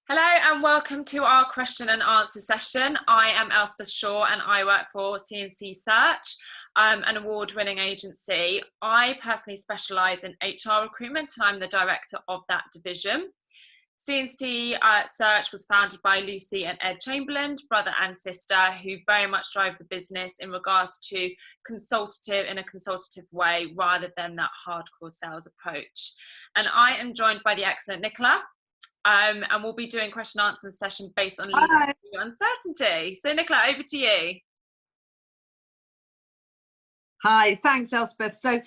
Hello and welcome to our question and answer session. I am Elspeth Shaw and I work for C&C Search, an award-winning agency. I personally specialise in HR recruitment and I'm the director of that division. C&C Search was founded by Lucy and Ed Chamberlain, brother and sister, who very much drive the business in regards to in a consultative way rather than that hardcore sales approach. And I am joined by the excellent Nicola. And we'll be doing question and answer session based on leading to uncertainty. So Nicola, over to you. Hi, thanks Elspeth. So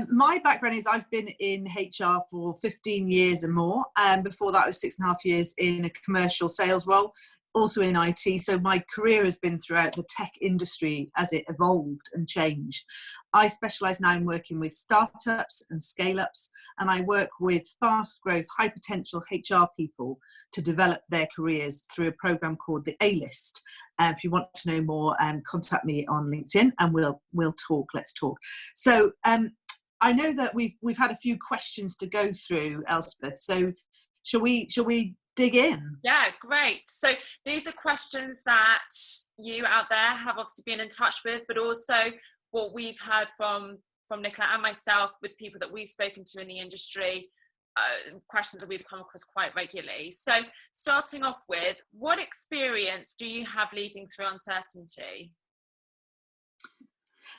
my background is I've been in HR for 15 years and more. Before that I was 6.5 years in a commercial sales role, also in IT. So my career has been throughout the tech industry as it evolved and changed. I specialise now in working with startups and scale-ups, and I work with fast growth, high potential HR people to develop their careers through a programme called the A-List. If you want to know more, contact me on LinkedIn and we'll talk. Let's talk. So I know that we've had a few questions to go through, Elspeth. So shall we dig in? Yeah, great. So these are questions that you out there have obviously been in touch with, but also what we've heard from Nicola and myself with people that we've spoken to in the industry, questions that we've come across quite regularly. So starting off with, what experience do you have leading through uncertainty?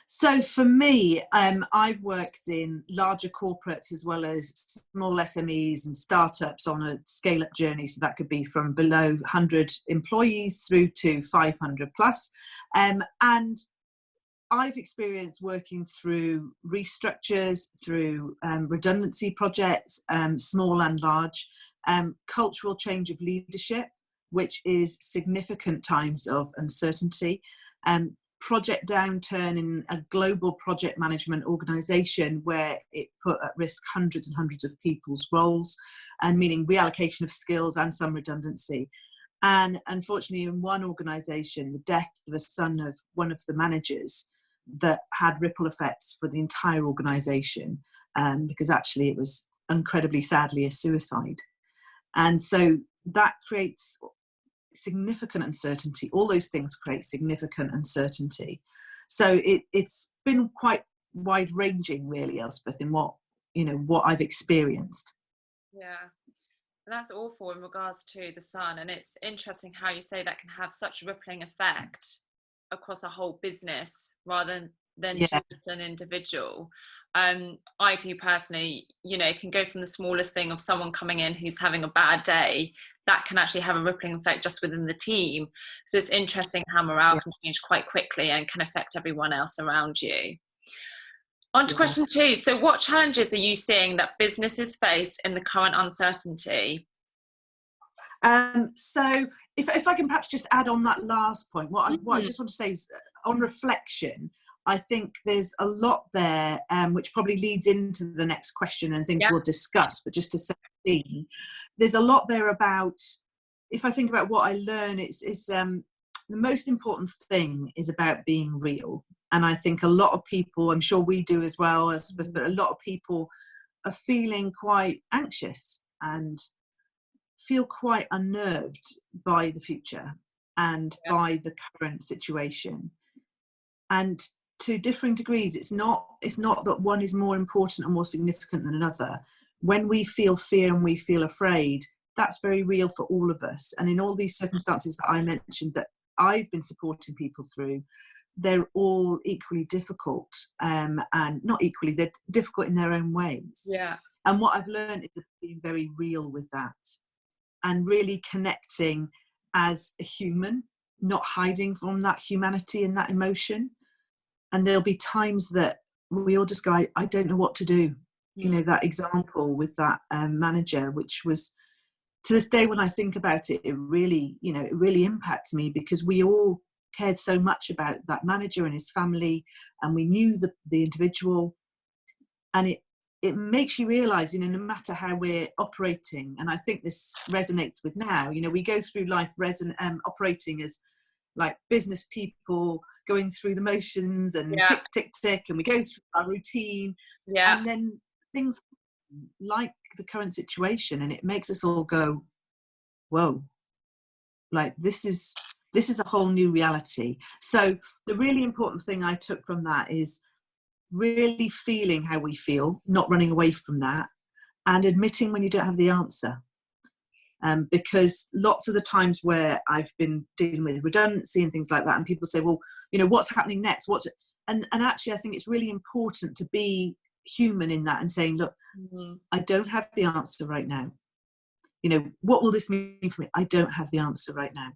So for me, I've worked in larger corporates as well as small SMEs and startups on a scale-up journey. So that could be from below 100 employees through to 500 plus. And I've experienced working through restructures, through redundancy projects, small and large, cultural change of leadership, which is significant times of uncertainty, project downturn in a global project management organisation where it put at risk hundreds and hundreds of people's roles, and meaning reallocation of skills and some redundancy. And unfortunately, in one organisation, the death of a son of one of the managers that had ripple effects for the entire organisation, because actually it was incredibly sadly a suicide. And so that creates significant uncertainty. All those things create significant uncertainty. So it's been quite wide ranging really, Elspeth, in what I've experienced. Yeah. And that's awful in regards to the son. And it's interesting how you say that can have such a rippling effect across a whole business rather than just an individual. I do personally, it can go from the smallest thing of someone coming in who's having a bad day, that can actually have a rippling effect just within the team. So it's interesting how morale can change quite quickly and can affect everyone else around you. On to question 2. So what challenges are you seeing that businesses face in the current uncertainty? So if I can perhaps just add on that last point, what I just want to say is, on reflection, I think there's a lot there, which probably leads into the next question and things we'll discuss, but just to set the scene, there's a lot there about, if I think about what I learn, it's the most important thing is about being real. And I think a lot of people, I'm sure we do as well, but a lot of people are feeling quite anxious and feel quite unnerved by the future and by the current situation. And to differing degrees, it's not that one is more important or more significant than another. When we feel fear and we feel afraid, that's very real for all of us. And in all these circumstances that I mentioned that I've been supporting people through, they're all equally difficult, and not equally, they're difficult in their own ways. Yeah. And what I've learned is being very real with that and really connecting as a human, not hiding from that humanity and that emotion. And there'll be times that we all just go, I don't know what to do. That example with that manager, which was, to this day when I think about it, it really impacts me, because we all cared so much about that manager and his family, and we knew the individual, and it makes you realise, no matter how we're operating, and I think this resonates with now, we go through life operating as like business people, going through the motions and tick, tick, tick, and we go through our routine, and then things like the current situation, and it makes us all go, whoa, like this is a whole new reality. So the really important thing I took from that is really feeling how we feel, not running away from that, and admitting when you don't have the answer. Because lots of the times where I've been dealing with redundancy and things like that, and people say, well, you know, what's happening next? And actually, I think it's really important to be human in that and saying, look, I don't have the answer right now. You know, what will this mean for me? I don't have the answer right now.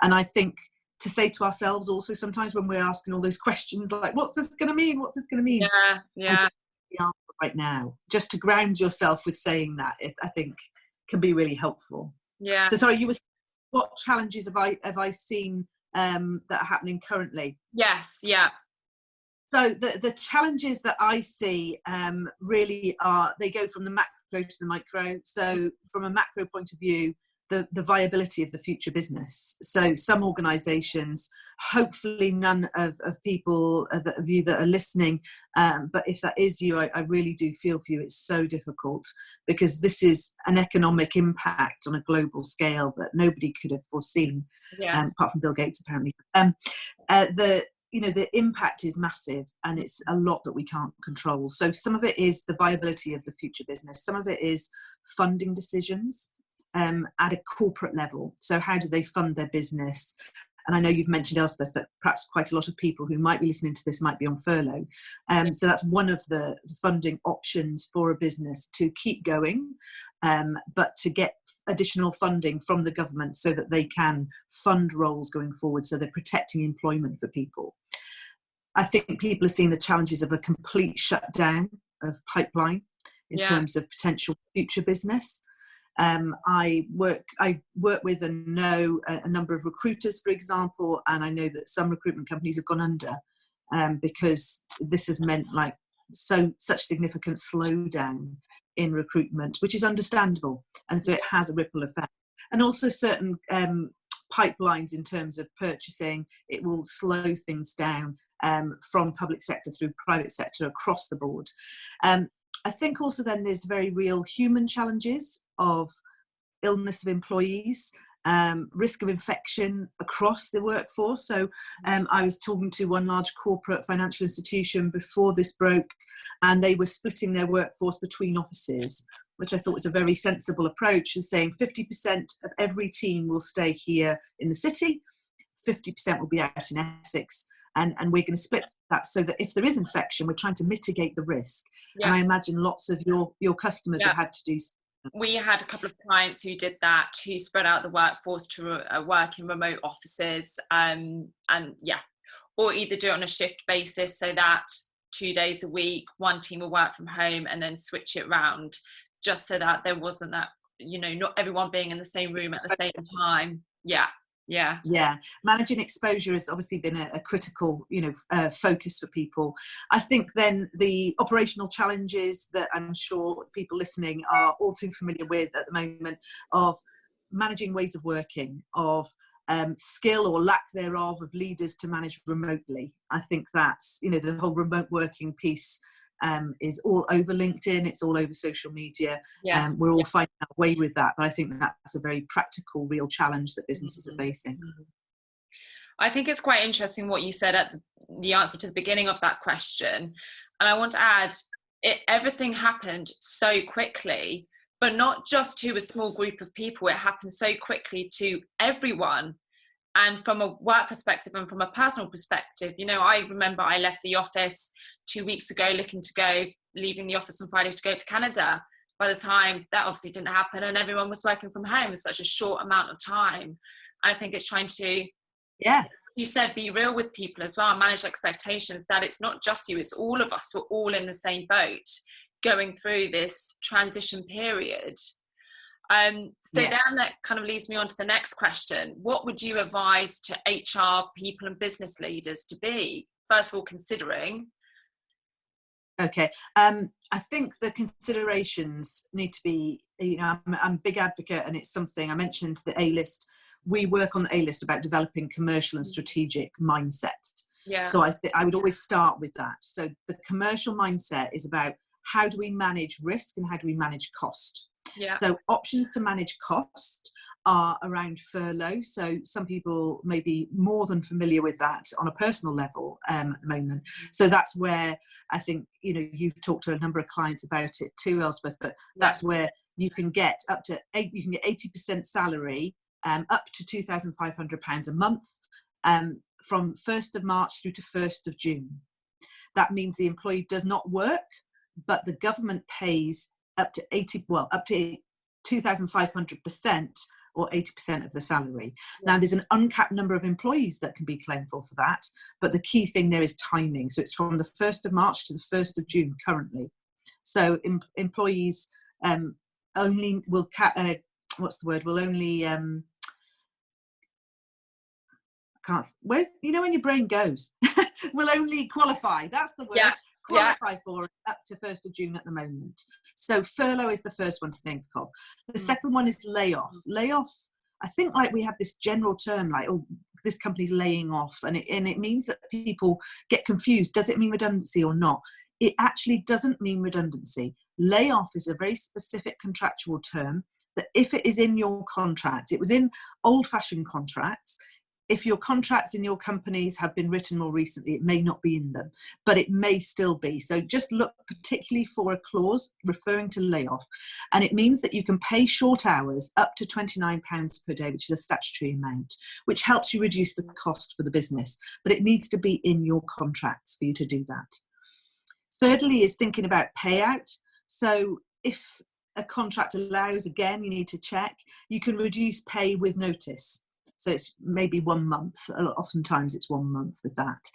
And I think to say to ourselves also sometimes when we're asking all those questions, like, what's this going to mean? What's this going to mean? Yeah, I don't have the answer right now. Just to ground yourself with saying that, I think can be really helpful. Yeah. So sorry, what challenges have I seen that are happening currently? Yes, yeah. So the challenges that I see really are, they go from the macro to the micro. So from a macro point of view, the viability of the future business. So some organisations, hopefully none of people of you that are listening, but if that is you, I really do feel for you. It's so difficult because this is an economic impact on a global scale that nobody could have foreseen, apart from Bill Gates apparently. The impact is massive and it's a lot that we can't control. So some of it is the viability of the future business. Some of it is funding decisions at a corporate level. So how do they fund their business? And I know you've mentioned, Elspeth, that perhaps quite a lot of people who might be listening to this might be on furlough. So that's one of the funding options for a business to keep going, but to get additional funding from the government so that they can fund roles going forward, so they're protecting employment for people. I think people are seeing the challenges of a complete shutdown of pipeline in terms of potential future business. I work with and know a number of recruiters, for example, and I know that some recruitment companies have gone under because this has meant like such significant slowdown in recruitment, which is understandable, and so it has a ripple effect. And also certain pipelines in terms of purchasing, it will slow things down from public sector through private sector across the board. I think also then there's very real human challenges of illness of employees, risk of infection across the workforce. So I was talking to one large corporate financial institution before this broke, and they were splitting their workforce between offices, which I thought was a very sensible approach, is saying 50% of every team will stay here in the city, 50% will be out in Essex, and we're going to split that so that if there is infection, we're trying to mitigate the risk. Yes. And I imagine lots of your customers have had to do. We had a couple of clients who did that, who spread out the workforce to work in remote offices, or either do it on a shift basis so that 2 days a week, one team will work from home and then switch it around, just so that there wasn't that, not everyone being in the same room at the same time. Yeah. Managing exposure has obviously been a critical, focus for people. I think then the operational challenges that I'm sure people listening are all too familiar with at the moment, of managing ways of working, of skill or lack thereof of leaders to manage remotely. I think that's, the whole remote working piece is all over LinkedIn, it's all over social media. Yes. We're all finding our way with that, but I think that's a very practical, real challenge that businesses are facing. I think it's quite interesting what you said at the answer to the beginning of that question, and I want to add, everything happened so quickly, but not just to a small group of people. It happened so quickly to everyone. And from a work perspective and from a personal perspective, I remember I left the office 2 weeks ago, leaving the office on Friday to go to Canada. By the time that obviously didn't happen, and everyone was working from home in such a short amount of time. I think it's trying to, you said, be real with people as well, manage expectations, that it's not just you, it's all of us. We're all in the same boat going through this transition period. Then that kind of leads me on to the next question. What would you advise to HR people and business leaders to be, first of all, considering? Okay. I think the considerations need to be, I'm a big advocate, and it's something I mentioned, the A-list. We work on the A-list about developing commercial and strategic mindset. Yeah. So I would always start with that. So the commercial mindset is about how do we manage risk and how do we manage cost? Yeah. So options to manage cost are around furlough. So some people may be more than familiar with that on a personal level at the moment. So that's where I think, you know, you've talked to a number of clients about it too, Elspeth, but that's where you can get up to 80% salary, up to £2,500 a month, from 1st of March through to 1st of June. That means the employee does not work, but the government pays up to 2,500% or 80% of the salary. Now, there's an uncapped number of employees that can be claimed for that, but the key thing there is timing. So it's from the 1st of March to the 1st of June currently. So employees only will, will only, you know when your brain goes, will only qualify, that's the word, qualify for up to 1st of June at the moment. So furlough is the first one to think of. The second one is layoff. Layoff, I think, like, we have this general term like, oh, this company's laying off, and it means that people get confused. Does it mean redundancy or not? It actually doesn't mean redundancy. Layoff is a very specific contractual term that if it is in your contracts, it was in old-fashioned contracts. If your contracts in your companies have been written more recently, it may not be in them, but it may still be. So just look particularly for a clause referring to layoff. And it means that you can pay short hours up to £29 per day, which is a statutory amount, which helps you reduce the cost for the business. But it needs to be in your contracts for you to do that. Thirdly is thinking about payout. So if a contract allows, again, you need to check, you can reduce pay with notice. So it's maybe 1 month. Oftentimes it's 1 month with that.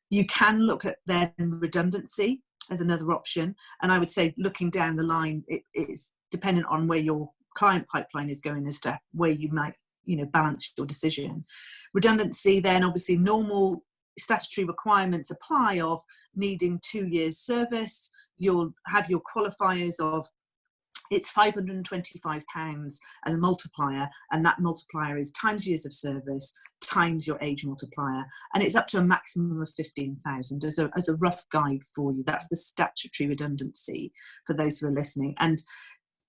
You can look at then redundancy as another option. And I would say, looking down the line, it's dependent on where your client pipeline is going as to where you might, you know, balance your decision. Redundancy, then obviously normal statutory requirements apply of needing 2 years service. You'll have your qualifiers of, it's £525 as a multiplier, and that multiplier is times years of service times your age multiplier, and it's up to a maximum of 15,000 as a rough guide for you. That's the statutory redundancy for those who are listening. And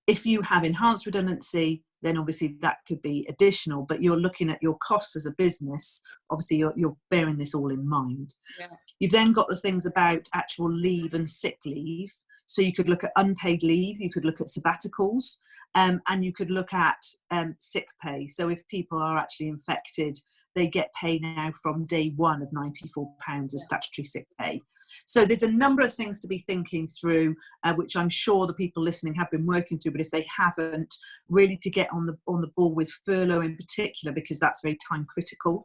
if you have enhanced redundancy, then obviously that could be additional, but you're looking at your costs as a business. Obviously you're bearing this all in mind. You've then got the things about actual leave and sick leave. So you could look at unpaid leave, you could look at sabbaticals, and you could look at sick pay. So if people are actually infected, they get paid now from day one of £94 as statutory sick pay. So there's a number of things to be thinking through, which I'm sure the people listening have been working through, but if they haven't, really to get on the ball with furlough in particular, because that's very time critical.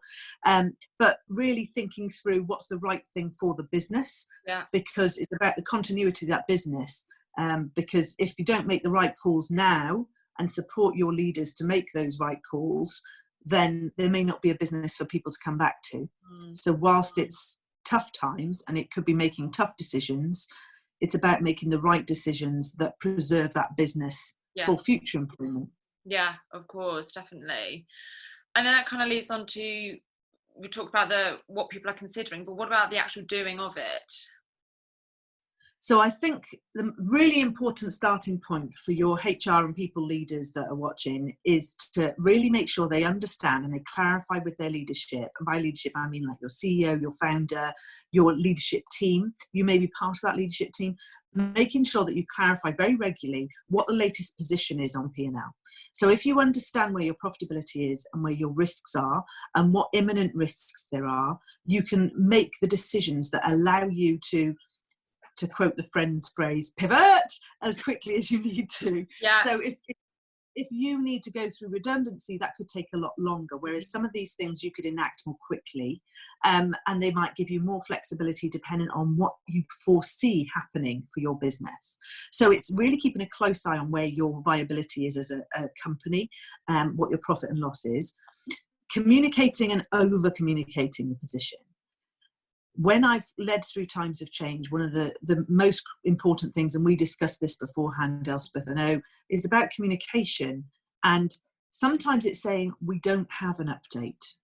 But really thinking through what's the right thing for the business, because it's about the continuity of that business. Because if you don't make the right calls now and support your leaders to make those right calls, then there may not be a business for people to come back to. So whilst it's tough times and it could be making tough decisions, it's about making the right decisions that preserve that business for future employment. Yeah, of course, definitely. And then that kind of leads on to, we talked about what people are considering, but what about the actual doing of it? So I think the really important starting point for your HR and people leaders that are watching is to really make sure they understand and they clarify with their leadership. And by leadership, I mean like your CEO, your founder, your leadership team. You may be part of that leadership team, making sure that you clarify very regularly what the latest position is on P&L. So if you understand where your profitability is and where your risks are and what imminent risks there are, you can make the decisions that allow you to quote the Friends phrase, pivot as quickly as you need to. So if you need to go through redundancy, that could take a lot longer, whereas some of these things you could enact more quickly, and they might give you more flexibility depending on what you foresee happening for your business. So it's really keeping a close eye on where your viability is as a company, what your profit and loss is, communicating and over communicating the position. When I've led through times of change, one of the most important things, and we discussed this beforehand, Elspeth, I know, is about communication. And sometimes it's saying we don't have an update,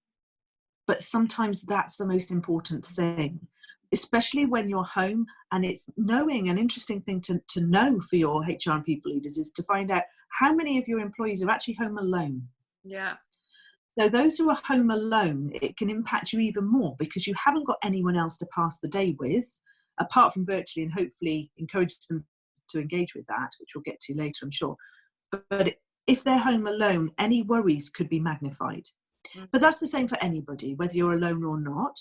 but sometimes that's the most important thing, especially when you're home. And it's knowing, an interesting thing to know for your HR and people leaders is to find out how many of your employees are actually home alone. Yeah. So those who are home alone, it can impact you even more because you haven't got anyone else to pass the day with, apart from virtually, and hopefully encourage them to engage with that, which we'll get to later, I'm sure. But if they're home alone, any worries could be magnified. But that's the same for anybody, whether you're alone or not.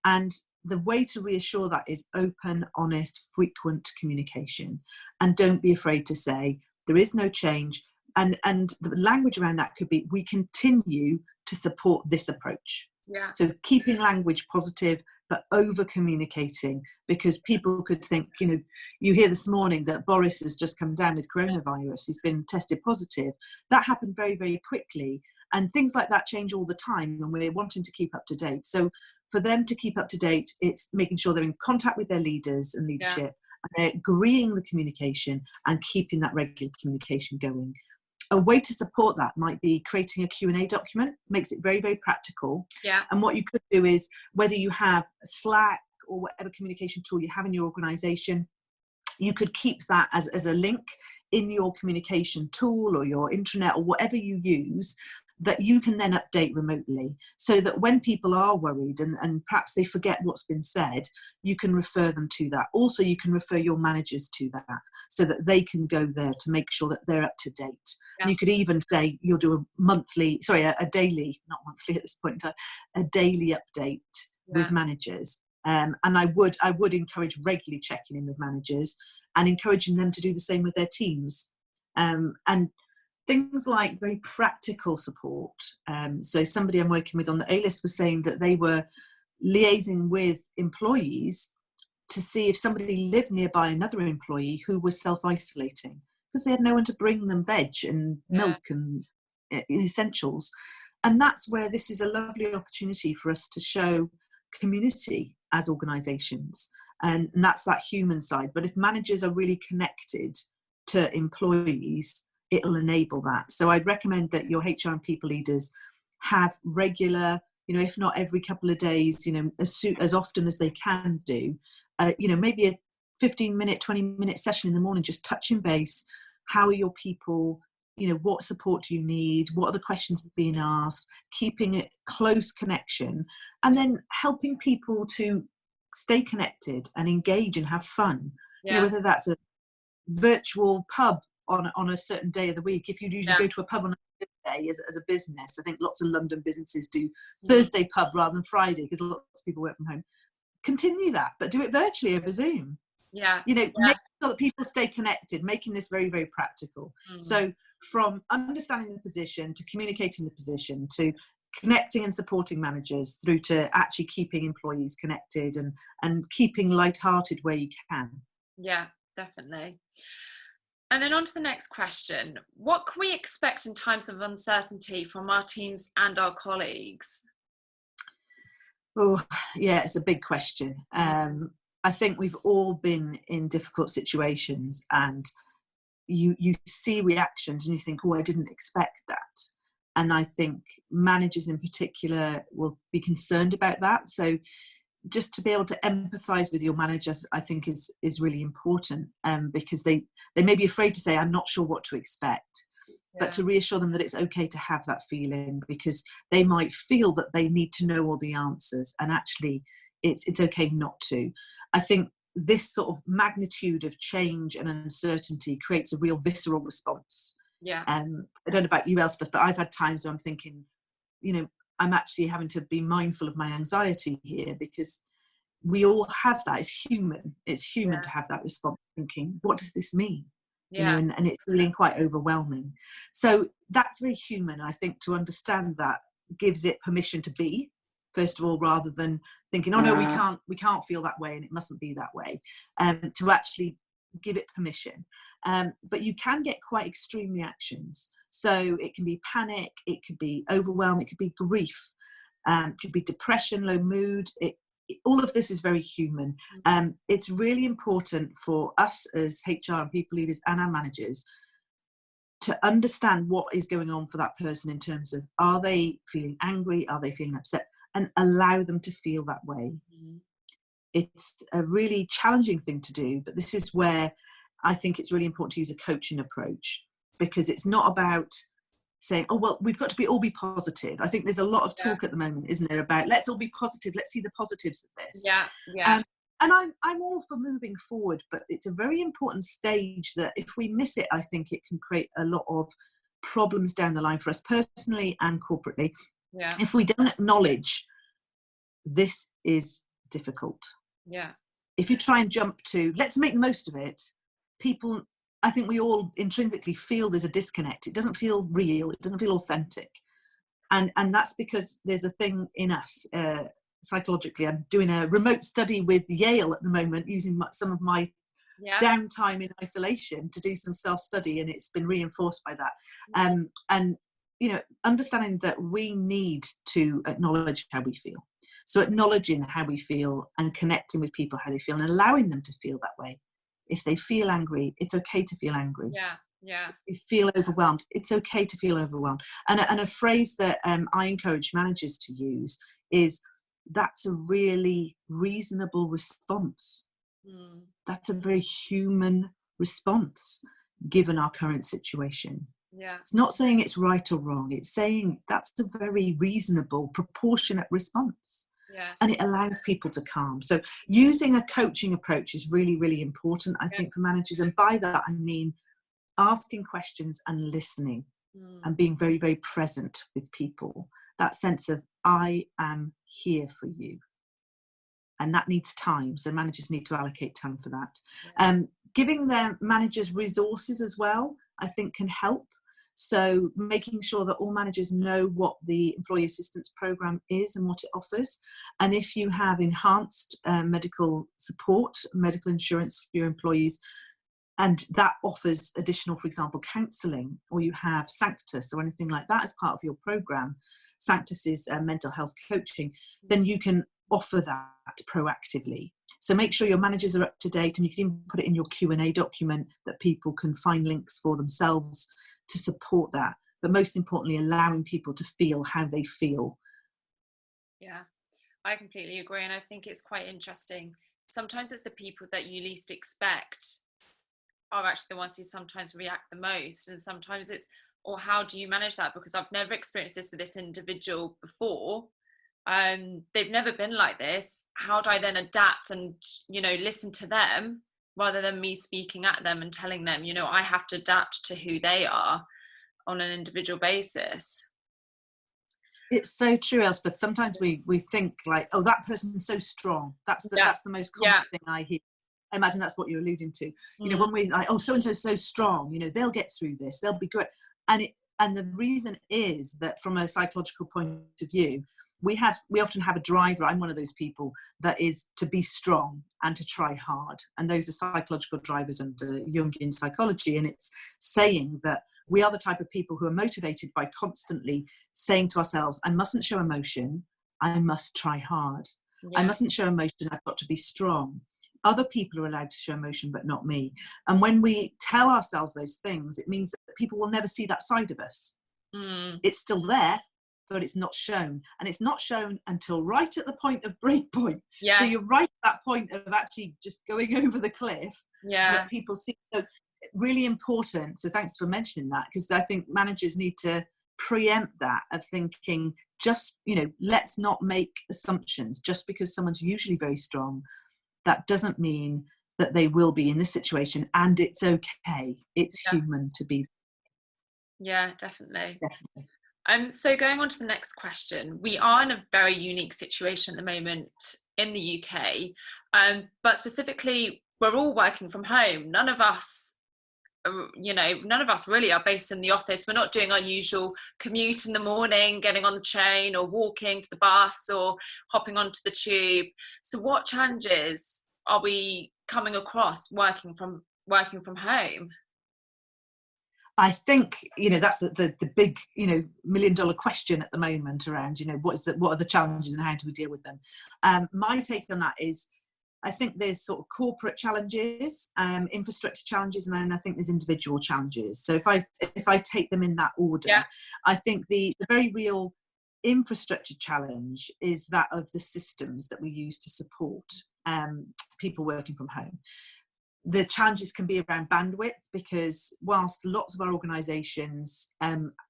And the way to reassure that is open, honest, frequent communication. And don't be afraid to say, there is no change. And the language around that could be, we continue to support this approach. Yeah. So keeping language positive, but over communicating, because people could think, you hear this morning that Boris has just come down with coronavirus. He's been tested positive. That happened very, very quickly. And things like that change all the time, and we're wanting to keep up to date. So for them to keep up to date, it's making sure they're in contact with their leaders and leadership, and they're agreeing the communication and keeping that regular communication going. A way to support that might be creating a Q&A document, makes it very, very practical. Yeah. And what you could do is, whether you have Slack or whatever communication tool you have in your organization, you could keep that as a link in your communication tool or your intranet or whatever you use, that you can then update remotely, so that when people are worried and perhaps they forget what's been said, you can refer them to that. Also, you can refer your managers to that, so that they can go there to make sure that they're up to date. Yeah. You could even say you'll do a daily, not monthly at this point in time, a daily update with managers. And I would encourage regularly checking in with managers and encouraging them to do the same with their teams. And things like very practical support. So somebody I'm working with on the A-list was saying that they were liaising with employees to see if somebody lived nearby another employee who was self-isolating, because they had no one to bring them veg and milk and essentials. And that's where this is a lovely opportunity for us to show community as organisations. And that's that human side. But if managers are really connected to employees, it'll enable that. So I'd recommend that your HR and people leaders have regular, if not every couple of days, as often as they can do, maybe a 15-minute, 20-minute session in the morning, just touching base. How are your people? What support do you need? What are the questions being asked? Keeping a close connection, and then helping people to stay connected and engage and have fun. Whether that's a virtual pub on a certain day of the week. If you usually go to a pub on a Thursday as a business, I think lots of London businesses do Thursday pub rather than Friday, because lots of people work from home. Continue that, but do it virtually over Zoom. Make sure that people stay connected, making this very, very practical. So from understanding the position to communicating the position to connecting and supporting managers, through to actually keeping employees connected and keeping lighthearted where you can. Yeah, definitely. And then on to the next question. What can we expect in times of uncertainty from our teams and our colleagues? Oh, yeah, it's a big question. I think we've all been in difficult situations, and you see reactions and you think, oh, I didn't expect that. And I think managers in particular will be concerned about that. So just to be able to empathise with your managers, I think is really important, because they may be afraid to say, I'm not sure what to expect, but to reassure them that it's okay to have that feeling, because they might feel that they need to know all the answers, and actually it's okay not to. I think this sort of magnitude of change and uncertainty creates a real visceral response. I don't know about you, Elspeth, but I've had times where I'm thinking, I'm actually having to be mindful of my anxiety here, because we all have that. It's human to have that response, thinking, what does this mean? And it's feeling quite overwhelming. So that's very human. I think to understand that gives it permission to be, first of all, rather than thinking, oh no, we can't feel that way and it mustn't be that way. To actually give it permission. But you can get quite extreme reactions. So it can be panic, it could be overwhelm, it could be grief, it could be depression, low mood. All of this is very human. It's really important for us as HR and people leaders and our managers to understand what is going on for that person, in terms of, are they feeling angry? Are they feeling upset? And allow them to feel that way. It's a really challenging thing to do, but this is where I think it's really important to use a coaching approach, because it's not about saying, oh, well, we've got to all be positive. I think there's a lot of talk at the moment, isn't there, about let's all be positive, let's see the positives of this. And I'm all for moving forward, but it's a very important stage that if we miss it, I think it can create a lot of problems down the line for us personally and corporately. If we don't acknowledge this is difficult. If you try and jump to let's make the most of it, people, I think we all intrinsically feel there's a disconnect. It doesn't feel real, it doesn't feel authentic, and that's because there's a thing in us psychologically. I'm doing a remote study with Yale at the moment, using some of my downtime in isolation to do some self-study, and it's been reinforced by that. And understanding that we need to acknowledge how we feel. So acknowledging how we feel and connecting with people how they feel and allowing them to feel that way. If they feel angry, it's okay to feel angry. If you feel overwhelmed, it's okay to feel overwhelmed. And a phrase that I encourage managers to use is, that's a really reasonable response. That's a very human response given our current situation. It's not saying it's right or wrong, it's saying that's a very reasonable, proportionate response. And it allows people to calm. So using a coaching approach is really, really important, I think, for managers. And by that I mean asking questions and listening and being very, very present with people. That sense of, I am here for you. And that needs time. So managers need to allocate time for that. Giving their managers resources as well, I think, can help. So making sure that all managers know what the employee assistance program is and what it offers. And if you have enhanced medical support, medical insurance for your employees, and that offers additional, for example, counselling, or you have Sanctus or anything like that as part of your program, Sanctus is mental health coaching, then you can offer that proactively. So make sure your managers are up to date, and you can even put it in your Q&A document that people can find links for themselves to support that. But most importantly, allowing people to feel how they feel. I completely agree. And I think it's quite interesting. Sometimes it's the people that you least expect are actually the ones who sometimes react the most. And sometimes it's, or how do you manage that? Because I've never experienced this with this individual before. They've never been like this. How do I then adapt and, listen to them rather than me speaking at them and telling them, I have to adapt to who they are on an individual basis? It's so true, Elspeth. Sometimes we think like, oh, that person's so strong. That's the most common thing I hear. I imagine that's what you're alluding to. When we like, oh, so-and-so's so strong, they'll get through this, they'll be good. And the reason is that from a psychological point of view, we often have a driver. I'm one of those people that is to be strong and to try hard. And those are psychological drivers under Jungian psychology. And it's saying that we are the type of people who are motivated by constantly saying to ourselves, I mustn't show emotion, I must try hard. I mustn't show emotion, I've got to be strong. Other people are allowed to show emotion, but not me. And when we tell ourselves those things, it means that people will never see that side of us. It's still there, but it's not shown. And it's not shown until right at the point of breakpoint. So you're right at that point of actually just going over the cliff that people see. So really important. So thanks for mentioning that, because I think managers need to preempt that of thinking, just, let's not make assumptions. Just because someone's usually very strong, that doesn't mean that they will be in this situation, and it's okay. It's human to be. Definitely. So going on to the next question, we are in a very unique situation at the moment in the UK, but specifically, we're all working from home. None of us really are based in the office. We're not doing our usual commute in the morning, getting on the train or walking to the bus or hopping onto the tube. So what challenges are we coming across working from home? I think, that's the big, $1 million question at the moment around, what are the challenges and how do we deal with them? My take on that is, I think there's sort of corporate challenges, infrastructure challenges, and then I think there's individual challenges. So if I take them in that order, I think the very real infrastructure challenge is that of the systems that we use to support people working from home. The challenges can be around bandwidth, because whilst lots of our organisations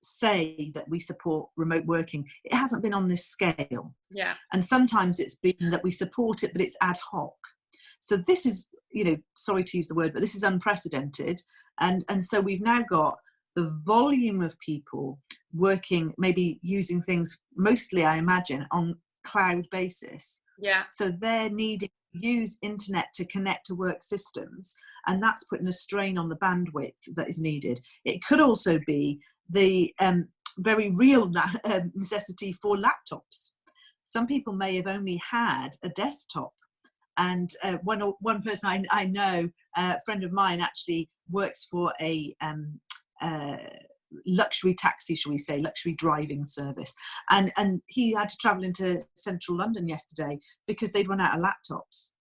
say that we support remote working, it hasn't been on this scale. Yeah. And sometimes it's been that we support it, but it's ad hoc. So this is, sorry to use the word, but this is unprecedented. And so we've now got the volume of people working, maybe using things mostly, I imagine, on cloud basis. Yeah. So they're needing to use internet to connect to work systems, and that's putting a strain on the bandwidth that is needed. It could also be the very real necessity for laptops. Some people may have only had a desktop. And one person I know, a friend of mine, actually works for a luxury taxi, shall we say, luxury driving service. And he had to travel into central London yesterday because they'd run out of laptops.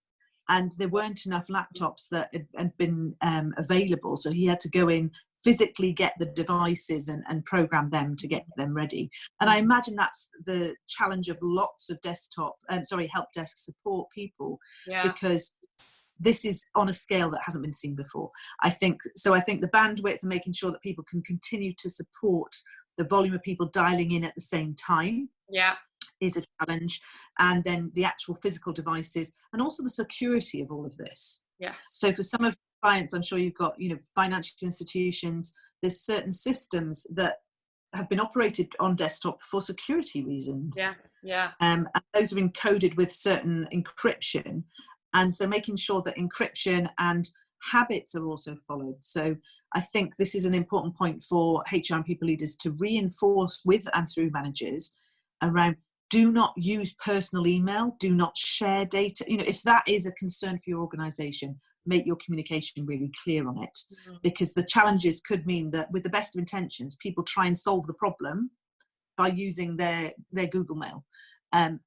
And there weren't enough laptops that had been available. So he had to go in, physically get the devices and program them to get them ready. And I imagine that's the challenge of lots of help desk support people, because this is on a scale that hasn't been seen before. I think the bandwidth and making sure that people can continue to support the volume of people dialing in at the same time is a challenge. And then the actual physical devices, and also the security of all of this. Yes. So for some of clients, I'm sure you've got, financial institutions, there's certain systems that have been operated on desktop for security reasons. And those are encoded with certain encryption. And so making sure that encryption and habits are also followed. So I think this is an important point for HR and people leaders to reinforce with and through managers around: do not use personal email, do not share data. If that is a concern for your organisation, make your communication really clear on it, because the challenges could mean that, with the best of intentions, people try and solve the problem by using their Google Mail.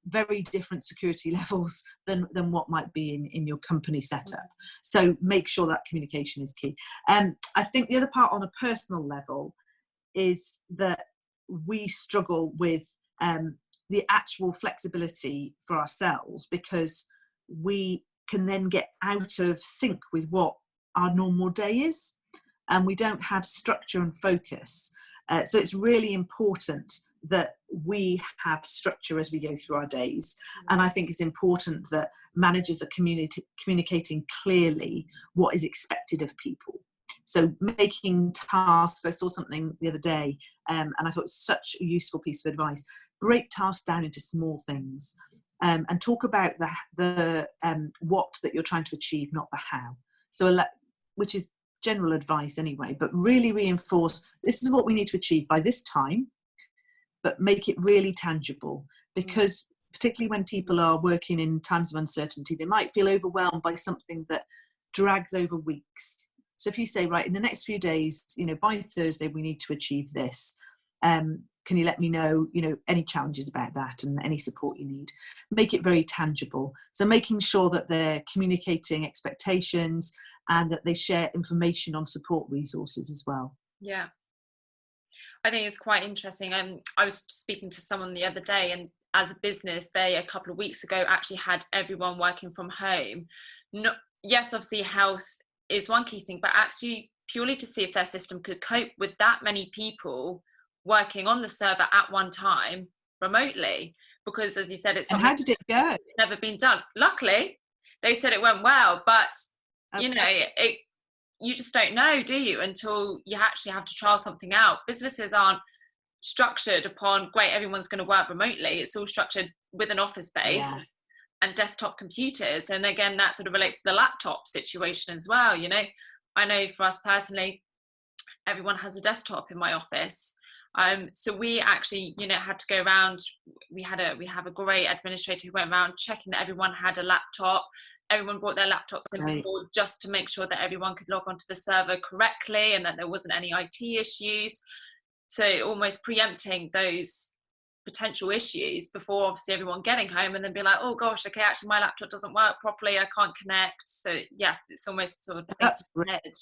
Very different security levels than what might be in your company setup. So make sure that communication is key. I think the other part on a personal level is that we struggle with the actual flexibility for ourselves, because we can then get out of sync with what our normal day is, and we don't have structure and focus. So it's really important that we have structure as we go through our days. And I think it's important that managers are communicating clearly what is expected of people. So making tasks, I saw something the other day, and I thought it was such a useful piece of advice: break tasks down into small things, and talk about the what that you're trying to achieve, not the how. So, which is general advice anyway, but really reinforce, this is what we need to achieve by this time, but make it really tangible, because particularly when people are working in times of uncertainty, they might feel overwhelmed by something that drags over weeks. So if you say, right, in the next few days, by Thursday, we need to achieve this. Can you let me know, any challenges about that and any support you need? Make it very tangible. So making sure that they're communicating expectations and that they share information on support resources as well. Yeah. I think it's quite interesting. I was speaking to someone the other day, and as a business, they, a couple of weeks ago, actually had everyone working from home. Yes, obviously health is one key thing, but actually purely to see if their system could cope with that many people working on the server at one time remotely. Because as you said, it's something. And how did it go? It's never been done. Luckily, they said it went well, but you just don't know, do you, until you actually have to trial something out. Businesses aren't structured upon, great, everyone's going to work remotely. It's all structured with an office space and desktop computers. And again, that sort of relates to the laptop situation as well. I know for us personally, everyone has a desktop in my office. So we actually, had to go around. We have a great administrator who went around checking that everyone had a laptop. Everyone brought their laptops in before, just to make sure that everyone could log onto the server correctly and that there wasn't any IT issues. So almost preempting those potential issues before obviously everyone getting home, and then be like, oh gosh, okay, actually my laptop doesn't work properly, I can't connect. So yeah, it's almost sort of that's great.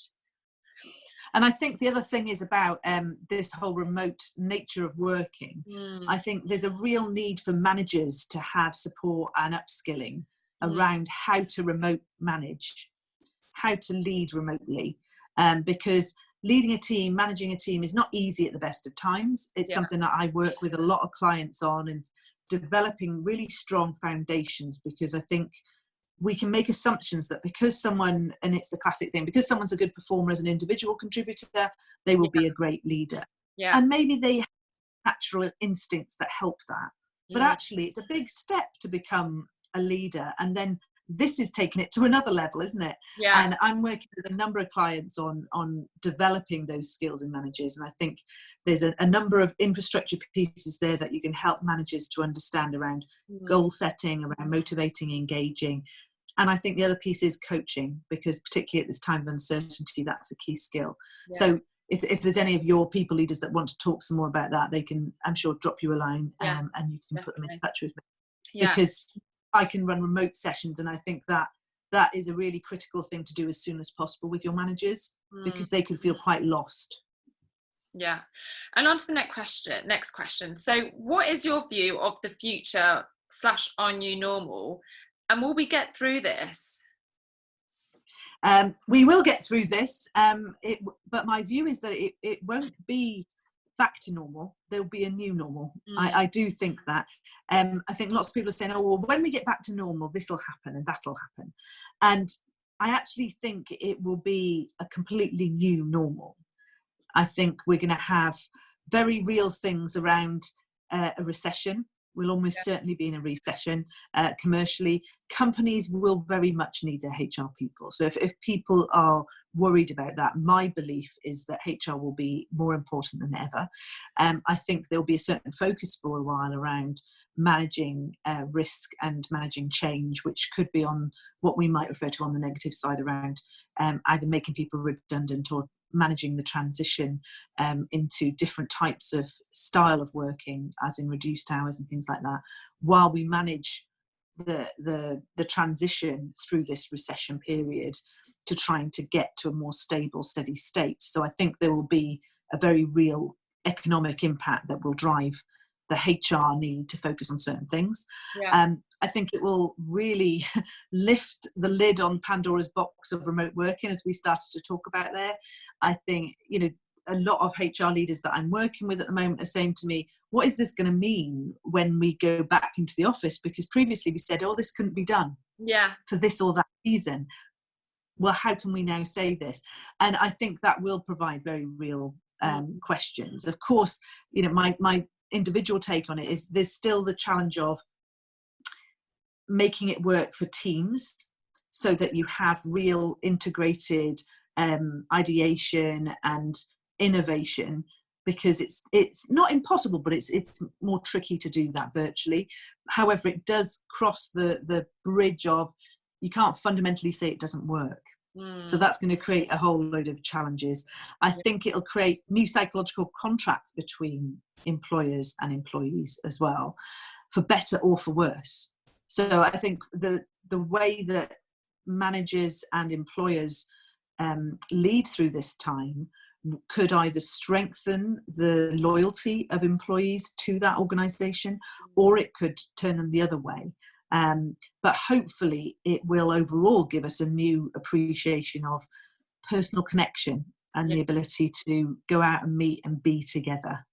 And I think the other thing is about this whole remote nature of working. I think there's a real need for managers to have support and upskilling around how to remote manage, how to lead remotely, because leading a team, managing a team is not easy at the best of times. It's something that I work with a lot of clients on, and developing really strong foundations, because I think we can make assumptions that because someone, and it's the classic thing, because someone's a good performer as an individual contributor, they will be a great leader. And maybe they have natural instincts that help that. But actually, it's a big step to become a leader. And then this is taking it to another level, isn't it? And I'm working with a number of clients on developing those skills in managers. And I think there's a number of infrastructure pieces there that you can help managers to understand around goal setting, around motivating, engaging. And I think the other piece is coaching, because particularly at this time of uncertainty, that's a key skill. So if there's any of your people leaders that want to talk some more about that, they can, I'm sure, drop you a line, and you can put them in touch with me. Because I can run remote sessions, and I think that is a really critical thing to do as soon as possible with your managers, because they could feel quite lost. And on to the next question. So what is your view of the future / our new normal, and will we get through this? We will get through this, but my view is that it won't be back to normal. There'll be a new normal. I do think that. I think lots of people are saying, oh, well, when we get back to normal, this will happen and that'll happen. And I actually think it will be a completely new normal. I think we're going to have very real things around a recession. We'll almost certainly be in a recession commercially. Companies will very much need their HR people. So if people are worried about that, my belief is that HR will be more important than ever. I think there'll be a certain focus for a while around managing risk and managing change, which could be on what we might refer to on the negative side around either making people redundant or managing the transition into different types of style of working, as in reduced hours and things like that, while we manage the transition through this recession period to trying to get to a more stable, steady state. So I think there will be a very real economic impact that will drive the HR need to focus on certain things. I think it will really lift the lid on Pandora's box of remote working, as we started to talk about there. I think, a lot of HR leaders that I'm working with at the moment are saying to me, what is this going to mean when we go back into the office? Because previously we said, oh, this couldn't be done for this or that reason. Well, how can we now say this? And I think that will provide very real questions. Of course, my individual take on it is there's still the challenge of making it work for teams so that you have real integrated ideation and innovation, because it's not impossible, but it's more tricky to do that virtually. However, it does cross the bridge of, you can't fundamentally say it doesn't work. So that's going to create a whole load of challenges. I think it'll create new psychological contracts between employers and employees as well, for better or for worse. So I think the way that managers and employers lead through this time could either strengthen the loyalty of employees to that organisation, or it could turn them the other way. But hopefully it will overall give us a new appreciation of personal connection and the ability to go out and meet and be together.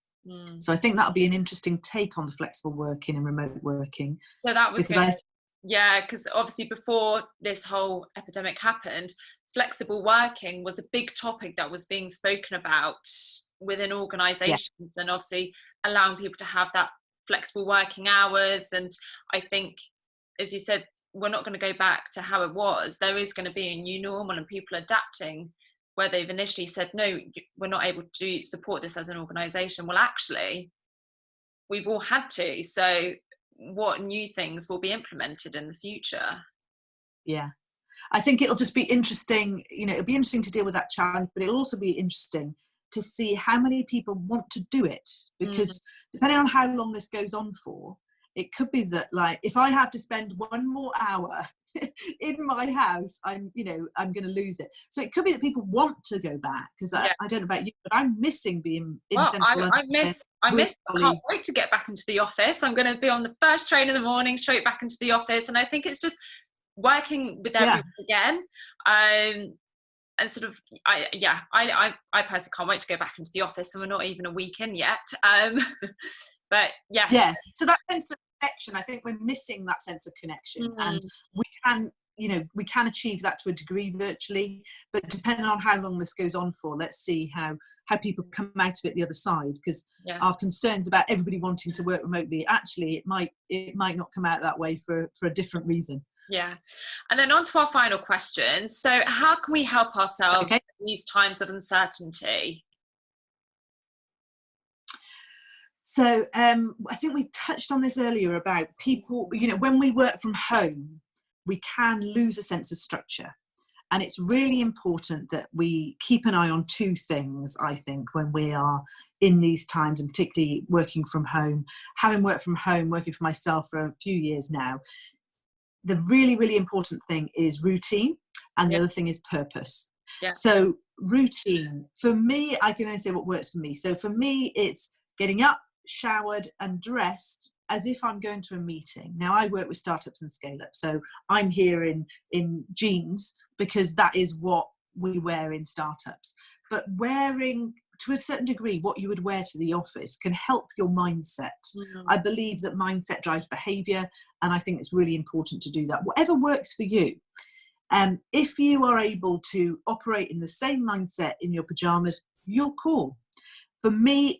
So I think that'll be an interesting take on the flexible working and remote working. So that was because obviously before this whole epidemic happened, flexible working was a big topic that was being spoken about within organisations, and obviously allowing people to have that flexible working hours. And I think, as you said, we're not going to go back to how it was. There is going to be a new normal, and people adapting where they've initially said, no, we're not able to support this as an organisation. Well, actually, we've all had to. So what new things will be implemented in the future? Yeah, I think it'll just be interesting. It'll be interesting to deal with that challenge, but it'll also be interesting to see how many people want to do it, because depending on how long this goes on for, it could be that, like, if I have to spend one more hour in my house, I'm going to lose it. So it could be that people want to go back, because I don't know about you, but I'm missing being in central London. I can't wait to get back into the office. I'm going to be on the first train in the morning, straight back into the office. And I think it's just working with Yeah. everyone again. And sort of, I personally can't wait to go back into the office, and we're not even a week in yet. But yes. Yeah. So that sense of connection, I think we're missing that sense of connection, and we can achieve that to a degree virtually, but depending on how long this goes on for, let's see how people come out of it the other side, because our concerns about everybody wanting to work remotely, actually it might not come out that way for a different reason. Yeah. And then on to our final question. So how can we help ourselves in these times of uncertainty? So I think we touched on this earlier about people, when we work from home, we can lose a sense of structure. And it's really important that we keep an eye on two things, I think, when we are in these times, and particularly working from home. Having worked from home, working for myself for a few years now, the really, really important thing is routine, and the other thing is purpose. So routine, for me, I can only say what works for me. So for me, it's getting up, showered and dressed as if I'm going to a meeting. Now, I work with startups and scale-ups, so I'm here in jeans because that is what we wear in startups. But wearing, to a certain degree, what you would wear to the office can help your mindset. I believe that mindset drives behaviour, and I think it's really important to do that. Whatever works for you. If you are able to operate in the same mindset in your pyjamas, you're cool. For me,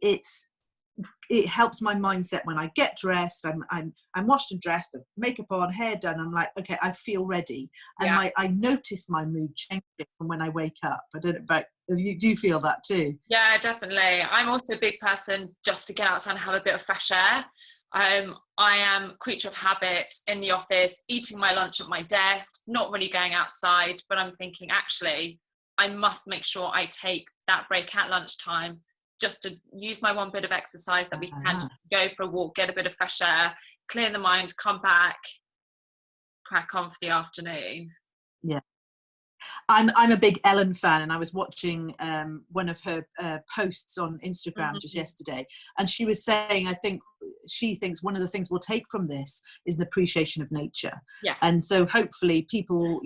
it helps my mindset when I get dressed. I'm washed and dressed, makeup on, hair done. I'm like, okay, I feel ready, and I notice my mood changing from when I wake up. I don't know about if you do feel that too. Yeah, definitely. I'm also a big person just to get outside and have a bit of fresh air. I am a creature of habit in the office, eating my lunch at my desk, not really going outside, but I'm thinking, actually, I must make sure I take that break at lunchtime just to use my one bit of exercise that we can, just go for a walk, get a bit of fresh air, clear the mind, come back, crack on for the afternoon. Yeah. I'm a big Ellen fan, and I was watching one of her posts on Instagram just yesterday, and she was saying, I think she thinks one of the things we'll take from this is an appreciation of nature. Yes. And so hopefully people,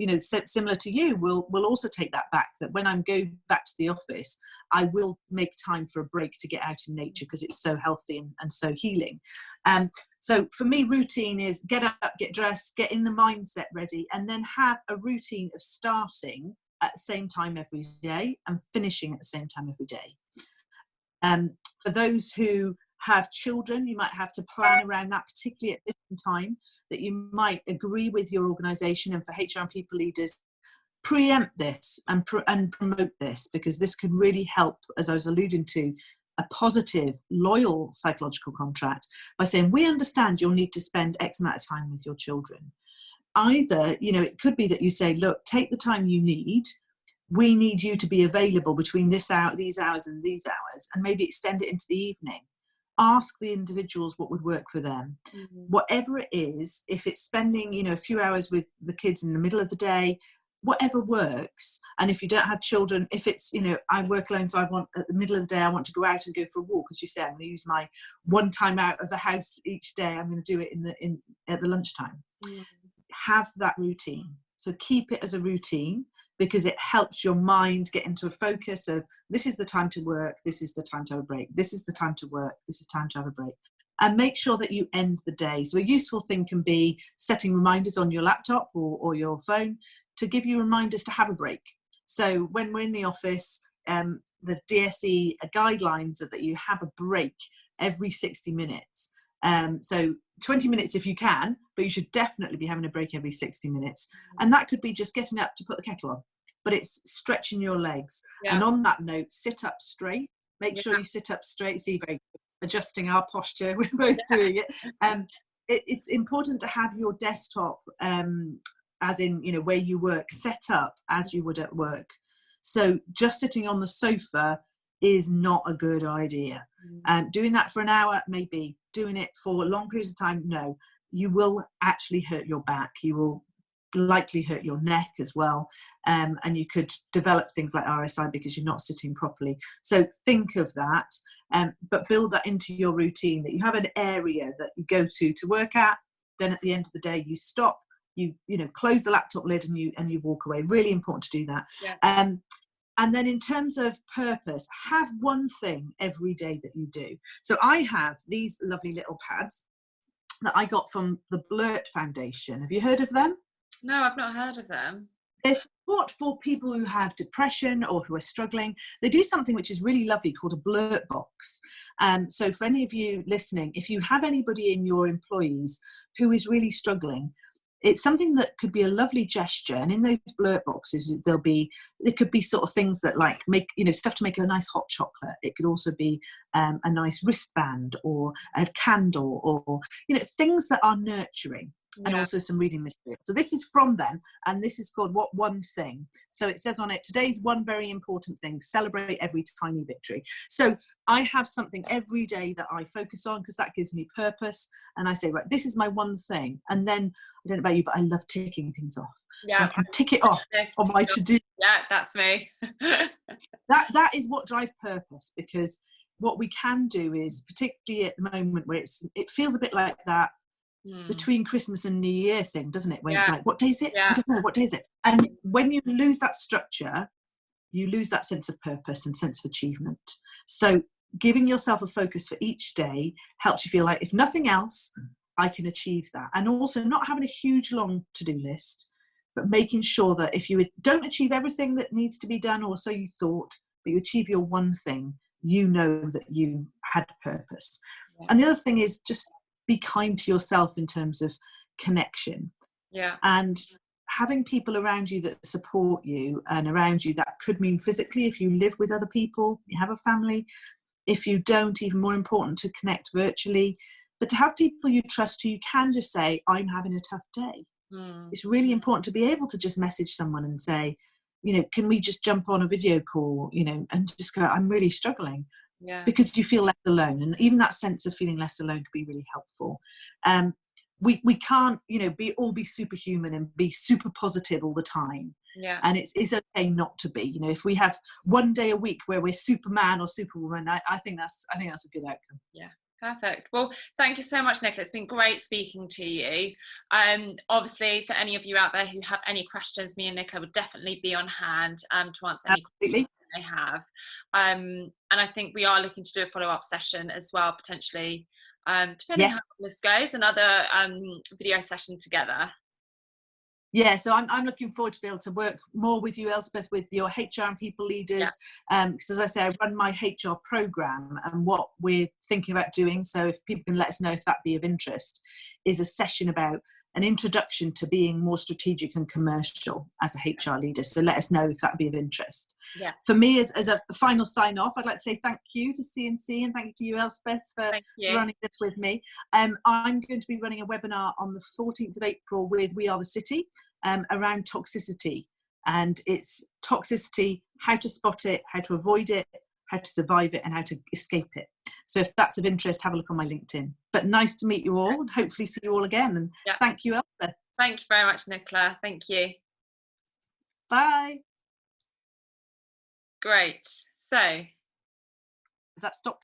similar to you, will also take that back, that when I'm going back to the office, I will make time for a break to get out in nature, because it's so healthy and so healing. So for me, routine is get up, get dressed, get in the mindset ready, and then have a routine of starting at the same time every day and finishing at the same time every day. For those who have children, you might have to plan around that, particularly at this time, that you might agree with your organisation, and for HR and people leaders, preempt this and promote this, because this can really help, as I was alluding to, a positive, loyal psychological contract by saying, we understand you'll need to spend X amount of time with your children. Either, it could be that you say, look, take the time you need. We need you to be available between these hours and these hours, and maybe extend it into the evening. Ask the individuals what would work for them. Whatever it is, if it's spending, a few hours with the kids in the middle of the day, whatever works. And if you don't have children, if it's, I work alone, so I want, at the middle of the day, I want to go out and go for a walk, as you say, I'm going to use my one time out of the house each day. I'm going to do it at the lunchtime. Have that routine. So keep it as a routine, because it helps your mind get into a focus of, this is the time to work, this is the time to have a break, this is the time to work, this is time to have a break. And make sure that you end the day. So a useful thing can be setting reminders on your laptop or your phone to give you reminders to have a break. So when we're in the office, the DSE guidelines are that you have a break every 60 minutes. So 20 minutes if you can, but you should definitely be having a break every 60 minutes. And that could be just getting up to put the kettle on, but it's stretching your legs. And on that note, sit up straight. Make sure you sit up straight. See, adjusting our posture, we're both doing it. It's important to have your desktop, as in, where you work, set up as you would at work. So just sitting on the sofa is not a good idea. Doing that for an hour, maybe. Doing it for long periods of time, no. You will actually hurt your back. You will likely hurt your neck as well. And you could develop things like RSI because you're not sitting properly. So think of that, but build that into your routine, that you have an area that you go to work at. Then at the end of the day, you stop, you know, close the laptop lid and you walk away. Really important to do that. Yeah. And then in terms of purpose, have one thing every day that you do. So I have these lovely little pads that I got from the Blurt Foundation. Have you heard of them? No, I've not heard of them. They're support for people who have depression or who are struggling. They do something which is really lovely called a Blurt box. So for any of you listening, if you have anybody in your employees who is really struggling, it's something that could be a lovely gesture. And in those Blurt boxes, it could be sort of things that like make, you know, stuff to make a nice hot chocolate. It could also be a nice wristband or a candle, or, you know, things that are nurturing. And also some reading material. So this is from them, and this is called What One Thing. So it says on it, today's one very important thing, celebrate every tiny victory. So I have something every day that I focus on because that gives me purpose. And I say, right, this is my one thing. And then, I don't know about you, but I love ticking things off. Yeah. So I can tick it off on my to-do. Yeah, that's me. That is what drives purpose, because what we can do is, particularly at the moment where it feels a bit like that between Christmas and New Year thing, doesn't it? When it's like, what day is it? I don't know, what day is it? And when you lose that structure, you lose that sense of purpose and sense of achievement. So giving yourself a focus for each day helps you feel like, if nothing else, I can achieve that. And also not having a huge long to-do list, but making sure that if you don't achieve everything that needs to be done, or so you thought, but you achieve your one thing, you know that you had purpose. And the other thing is just be kind to yourself in terms of connection. And having people around you that support you, and around you, that could mean physically if you live with other people, you have a family. If you don't, even more important to connect virtually, but to have people you trust who you can just say, I'm having a tough day. It's really important to be able to just message someone and say, you know, can we just jump on a video call, you know, and just go, I'm really struggling. Because you feel less alone, and even that sense of feeling less alone could be really helpful. We can't, you know, be superhuman and be super positive all the time. And it's okay not to be. You know, if we have one day a week where we're Superman or Superwoman, I think that's a good outcome. Perfect. Well, thank you so much, Nicola. It's been great speaking to you. Obviously, for any of you out there who have any questions, me and Nicola would definitely be on hand to answer any questions they have. And I think we are looking to do a follow-up session as well, potentially, depending how this goes, another video session together. Yeah, so I'm looking forward to be able to work more with you, Elspeth, with your HR and people leaders. Because as I say, I run my HR program, and what we're thinking about doing, so if people can let us know if that be of interest, is a session about an introduction to being more strategic and commercial as a HR leader. So let us know if that be of interest. For me, as a final sign off, I'd like to say thank you to CNC, and thank you to you, Elspeth, for running this with me. I'm going to be running a webinar on the 14th of April with We Are the City around toxicity. And it's toxicity, how to spot it, how to avoid it, how to survive it, and how to escape it. So if that's of interest, have a look on my LinkedIn. But nice to meet you all, and hopefully see you all again. And thank you, Elspeth. Thank you very much, Nicola. Thank you. Bye. Great. So, does that stop?